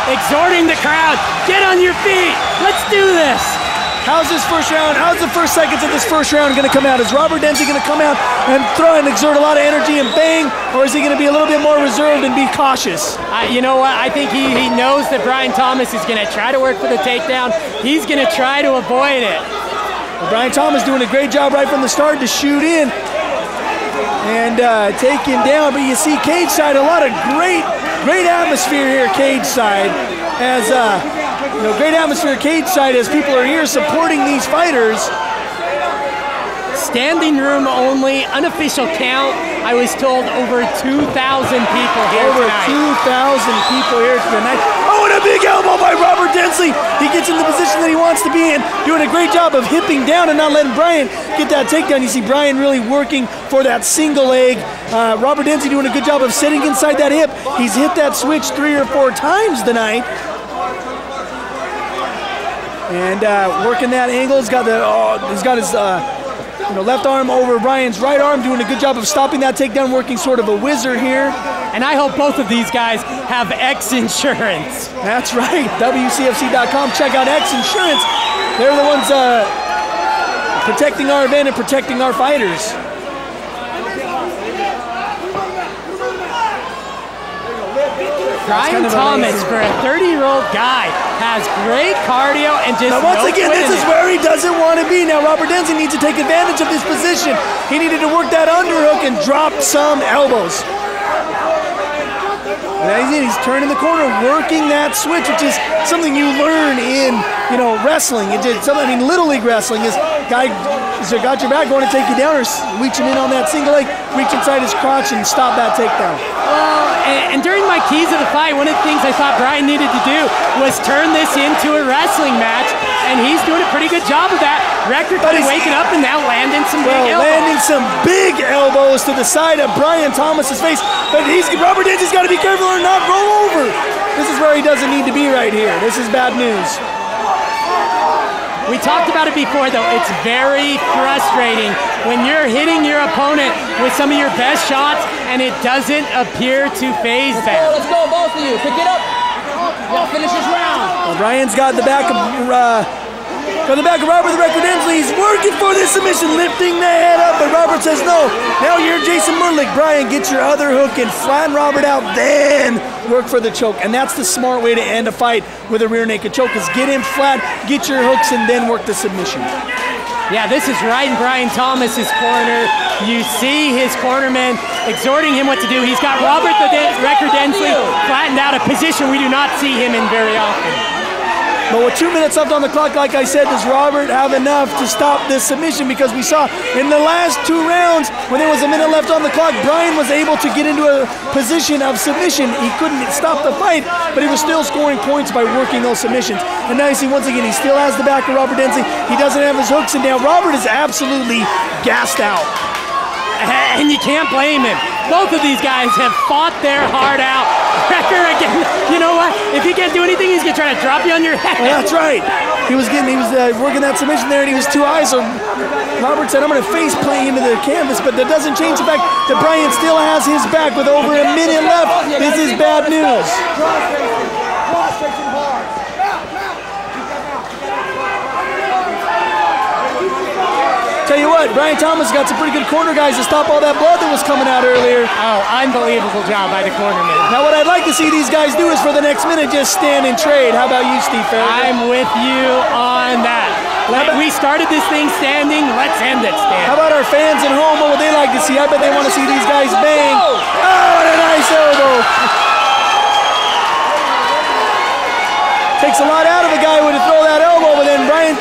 exhorting the crowd, get on your feet, let's do this. How's this first round, how's the first seconds of this first round going to come out? Is Robert Densley going to come out and throw and exert a lot of energy and bang, or is he going to be a little bit more reserved and be cautious? You know what, I think he knows that Brian Thomas is going to try to work for the takedown. He's going to try to avoid it. Well, Brian Thomas doing a great job right from the start to shoot in and take him down, but you see cage side, a lot of great atmosphere here cage side, as great atmosphere cage side as people are here supporting these fighters. Standing room only, unofficial count, I was told over 2,000 people here over tonight. 2,000 people here tonight. Oh, and a big elbow by Robert Densley. He gets in the position that he wants to be in, doing a great job of hipping down and not letting Brian get that takedown. You see Brian really working for that single leg. Robert Densley doing a good job of sitting inside that hip. He's hit that switch 3 or 4 times tonight. And working that angle. He's got his left arm over Brian's right arm, doing a good job of stopping that takedown, working sort of a whizzer here. And I hope both of these guys have X insurance. That's right, WCFC.com. Check out X Insurance. They're the ones protecting our event and protecting our fighters. Brian Thomas, for a 30-year-old guy, has great cardio and just now once again, this is where he doesn't want to be. Now Robert Densley needs to take advantage of this position. He needed to work that underhook and drop some elbows. Now he's turning the corner, working that switch, which is something you learn in wrestling. Little League wrestling is guy got your back, going to take you down, or reaching in on that single leg, reach inside his crotch and stop that takedown. Well, and during my keys of the fight, one of the things I thought Brian needed to do was turn this into a wrestling match, and he's doing a pretty good job of that. Record kind of waking up and now landing some big elbows. Landing some big elbows to the side of Brian Thomas's face, but Robert Densley's got to be careful or not roll over. This is where he doesn't need to be right here. This is bad news. We talked about it before, though. It's very frustrating when you're hitting your opponent with some of your best shots and it doesn't appear to phase them. Let's go, both of you. Pick it up. Y'all finish this round. Well, Brian's got the back of Robert the Record Densley. He's working for this submission, lifting the head up, but Robert says no. Now you're Jason Murlick. Brian, get your other hook and flatten Robert out, then work for the choke. And that's the smart way to end a fight with a rear naked choke, is get him flat, get your hooks, and then work the submission. Yeah, this is right in Brian Thomas's corner. You see his cornerman exhorting him what to do. He's got Robert the Record Densley flattened out, a position we do not see him in very often. But with 2 minutes left on the clock, like I said, does Robert have enough to stop this submission? Because we saw in the last 2 rounds, when there was a minute left on the clock, Brian was able to get into a position of submission. He couldn't stop the fight, but he was still scoring points by working those submissions. And now you see, once again, he still has the back of Robert Densley. He doesn't have his hooks, and now Robert is absolutely gassed out. And you can't blame him. Both of these guys have fought their heart out. Wrecker, again, you know what? If he can't do anything, he's gonna try to drop you on your head. Well, that's right. He was working that submission there, and he was too high, so Robert said, I'm gonna face plant into the canvas, but that doesn't change the fact that Brian still has his back with over a minute left. This is bad news. Tell you what, Brian Thomas got some pretty good corner guys to stop all that blood that was coming out earlier. Oh, unbelievable job by the cornerman. Now what I'd like to see these guys do is for the next minute just stand and trade. How about you, Steve Farragut? I'm with you on that. We started this thing standing, let's end it standing. How about our fans at home? What would they like to see? I bet they want to see these guys bang. Oh, and a nice elbow. Takes a lot out of a guy when to throw that elbow, but then Brian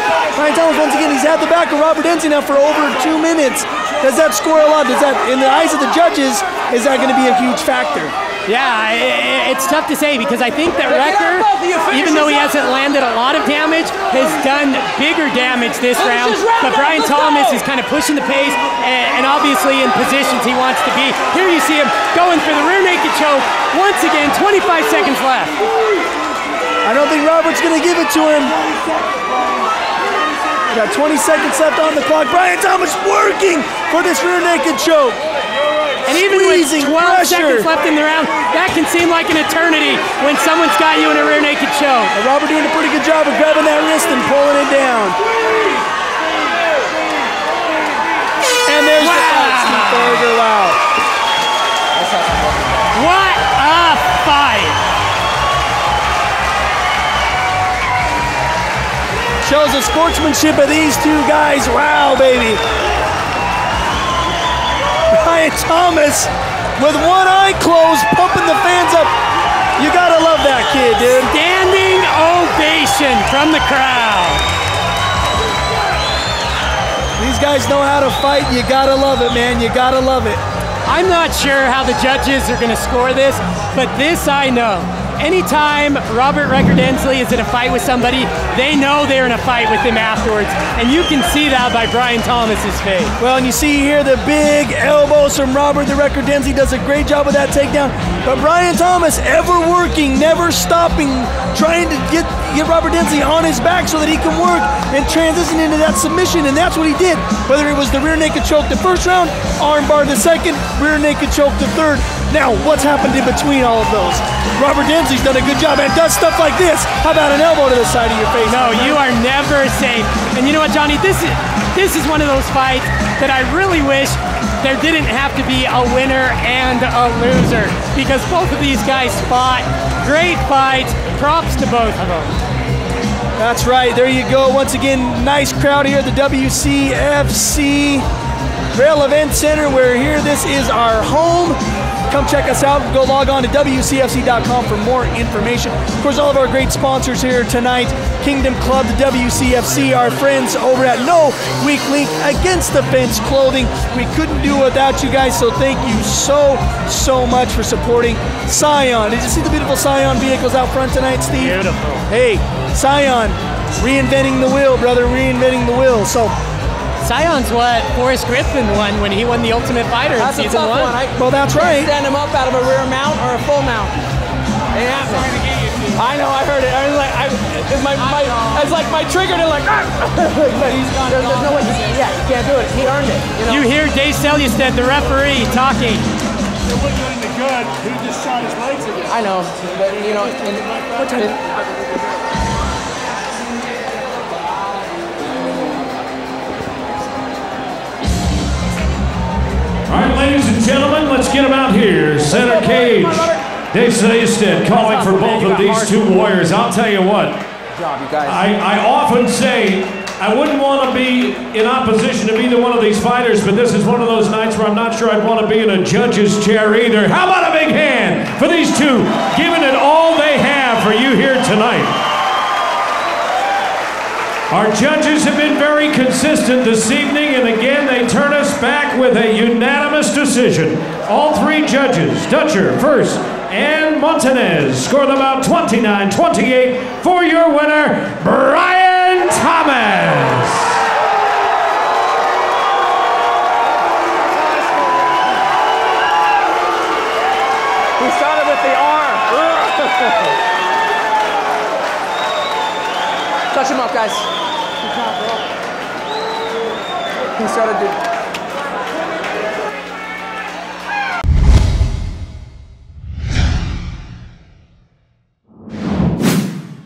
Thomas, once again, he's had the back of Robert Densley now for over 2 minutes. Does that score a lot? Does that, in the eyes of the judges, is that going to be a huge factor? Yeah, it's tough to say, because I think that Wrecker, even though he hasn't landed a lot of damage, has done bigger damage this round. But Brian Thomas is kind of pushing the pace and obviously in positions he wants to be. Here you see him going for the rear naked choke. Once again, 25 seconds left. I don't think Robert's going to give it to him. Got 20 seconds left on the clock. Brian Thomas working for this rear naked choke. And even Freezing 12 pressure. seconds left in the round. That can seem like an eternity when someone's got you in a rear naked choke. Robert doing a pretty good job of grabbing that wrist and pulling it down. And there's the fight, Steve Berger. Wow. What a fight. Shows the sportsmanship of these two guys. Wow, baby. Brian Thomas with one eye closed, pumping the fans up. You gotta love that kid, dude. Standing ovation from the crowd. These guys know how to fight. You gotta love it, man. You gotta love it. I'm not sure how the judges are gonna score this, but this I know. Anytime Robert Densley is in a fight with somebody, they know they're in a fight with him afterwards. And you can see that by Brian Thomas's face. Well, and you see here the big elbows from Robert Densley. Does a great job with that takedown. But Brian Thomas ever working, never stopping, trying to get Robert Densley on his back so that he can work and transition into that submission. And that's what he did. Whether it was the rear naked choke the first round, arm bar the second, rear naked choke the third. Now, what's happened in between all of those? Robert Densley's done a good job and does stuff like this. How about an elbow to the side of your face? No, you are never safe. And you know what, Johnny? This is one of those fights that I really wish there didn't have to be a winner and a loser, because both of these guys fought great fights. Props to both of them. That's right. There you go. Once again, nice crowd here at the WCFC Rail Event Center. We're here. This is our home. Come check us out. Go log on to WCFC.com for more information. Of course, all of our great sponsors here tonight. Kingdom Club, the WCFC, our friends over at No Weak Link Against the Fence Clothing. We couldn't do it without you guys, so thank you so much for supporting Scion. Did you see the beautiful Scion vehicles out front tonight, Steve? Beautiful. Hey, Scion, reinventing the wheel, brother, reinventing the wheel. So, Scion's what Forrest Griffin won when he won the Ultimate Fighter in season one. Well, that's right. Stand him up out of a rear mount or a full mount. Ain't happening. I know, I heard it. I was like, it's like my trigger to like. There's no way. Yeah, you can't do it. He earned it. You know? You hear Dave Selyusted, the referee, talking. They're looking in the gun. Who just shot his legs again? I know, but you know. All right, ladies and gentlemen, let's get them out here. Center cage. Dave Selyusted calling for both of these two warriors. I'll tell you what. I often say I wouldn't want to be in opposition to either one of these fighters, but this is one of those nights where I'm not sure I'd want to be in a judge's chair either. How about a big hand for these two, giving it all they have for you here tonight. Our judges have been very consistent this evening, and again, they turn us back with a unanimous decision. All three judges, Dutcher first, and Montanez, score them out 29-28 for your winner, Brian Thomas. He started with the arm. Touch him up, guys. He started to.